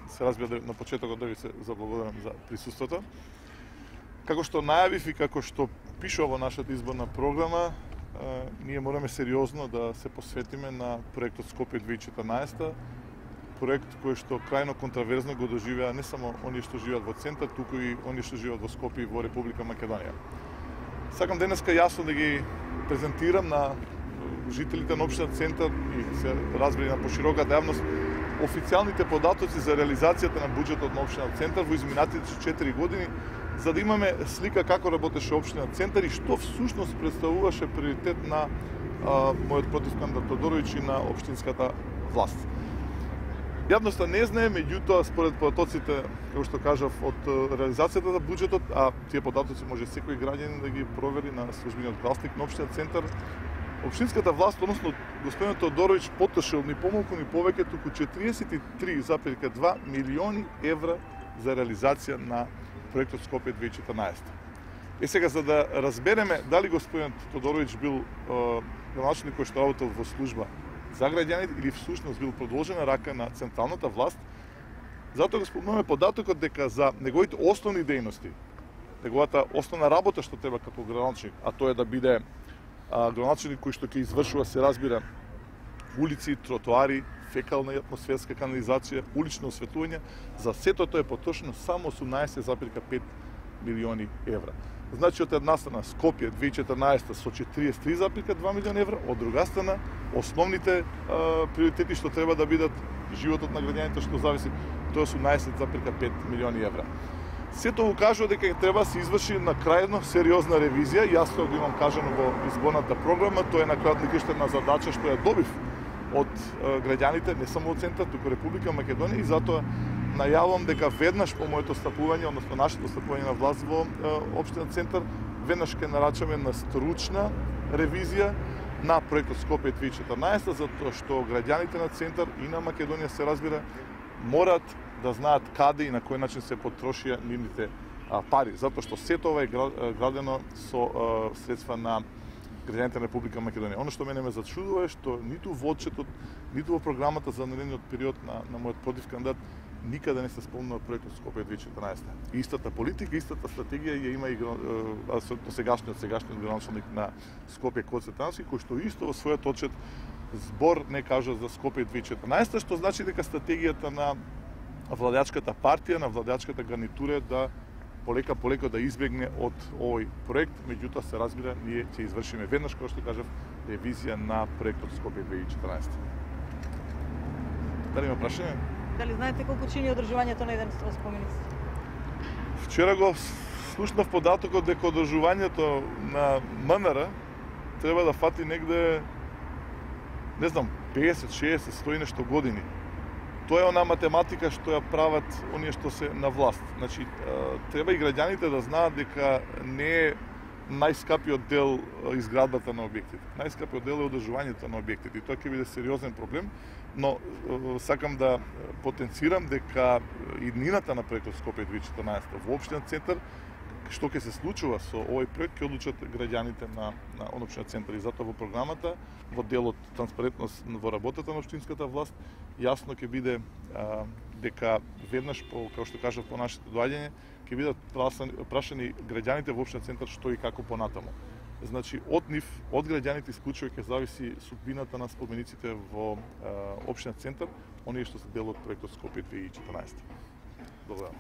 се разбира на почетокот да ви се заблагодарам за присуството. Како што најавив и како што пишува во нашата изборна програма, ние мораме сериозно да се посветиме на проектот Скопје 2014, проект кој што крајно контраверзно го доживеа не само оние што живеат во центар, туку и оние што живеат во Скопје и во Република Македонија. Сакам денеска јасно да ги презентирам на жителите на општина Центар и се разбери на пошироката јавност официјалните податоци за реализацијата на буџетот на општина Центар во изминатите 4 години, за да имаме слика како работеше општина Центар и што всушност представуваше приоритет на мојот противкандидат Тодороvić и на општинската власт. Јавноста не знае, меѓутоа според податоците, како што кажав, од реализацијата на буџетот, а тие податоци може секој граѓанин да ги провери на службениот гласник на општина Центар, општинската власт, односно господин Тодороvić, потрошил ни помалку ни повеќе туку 43,2 милиони евра за реализација на проектот Скопје 2014. Сега, за да разбереме дали господин Тодороvić бил граначник кој што работел во служба за граѓаните или всушност бил продолжена рака на централната власт, затоа го спомнуваме податокот дека за неговите основни дејности, неговата основна работа што треба како граначник, а тоа е да биде граначник кој што ќе извршува, се разбира, улици, тротоари, фекална и атмосферска канализација, улично осветлување, за сето тоа е потрошено само 18,5 милиони евра. Значи, од една страна Скопје 2014 со 43,2 милиони евра, од друга страна основните приоритети што треба да бидат животот на граѓаните што зависи, тоа е 18,5 милиони евра. Сето укажува дека треба да се изврши на крајно сериозна ревизија, јасно го имам кажано во изборната програма, тоа е на крајна задача што ја добив од граѓаните, не само од Центар, туку Република Македонија, и затоа најавувам дека веднаш по моето стапување, односно нашето стапување на власт во општина Центар, веднаш ќе нарачаме на стручна ревизија на проектот Скопје 2014, затоа што граѓаните на Центар и на Македонија, се разбира, морат да знаат каде и на кој начин се потрошија нивните пари, затоа што сето ова е градено со средства на граѓаните на Република Македонија. Оно што мене ме зачудува е што ниту во отчетот, ниту во програмата за наредниот период на мојот противкандидат никаде не се спомнува проектот Скопје 2014. Истата политика, истата стратегија ја има и сегашниот граначник на Скопје Коце Тански, кој што исто во својот отчет збор не кажа за Скопје 2014, што значи дека стратегијата на владеачката партија, на владеачката гарнитура е да полека да избегне од овој проект, меѓутоа се разбира, ние ќе извршиме веднаш, како што кажав, ревизија на проектот Скопје 2014. Дали има прашање? Дали знаете колку чини одржувањето на еден споменик? Вчера го слушнав податокот дека одржувањето на МНР треба да фати негде, не знам, 50, 60, 100 нешто години. Тоа е она математика што ја прават оние што се на власт. Значи, треба и граѓаните да знаат дека не е најскапиот дел изградбата на објектите. Најскапиот дел е одржувањето на објектите и тоа ќе биде сериозен проблем, но сакам да потенцирам дека иднината на проектот Скопје 2014 во општина Центар, што ќе се случува со овој проект, ќе одлучат граѓаните на општина Центар, и затоа во програмата, во делот транспарентност во работата на општинската власт, јасно ќе биде дека веднаш како што кажав по нашето доаѓање, ќе бидат прашани граѓаните во општина Центар што и како понатаму. Значи, од нив, од граѓаните исклучува ќе зависи судбината на спомениците во општина Центар, оние што се дел од проектот Скопје 2014. Благодарам.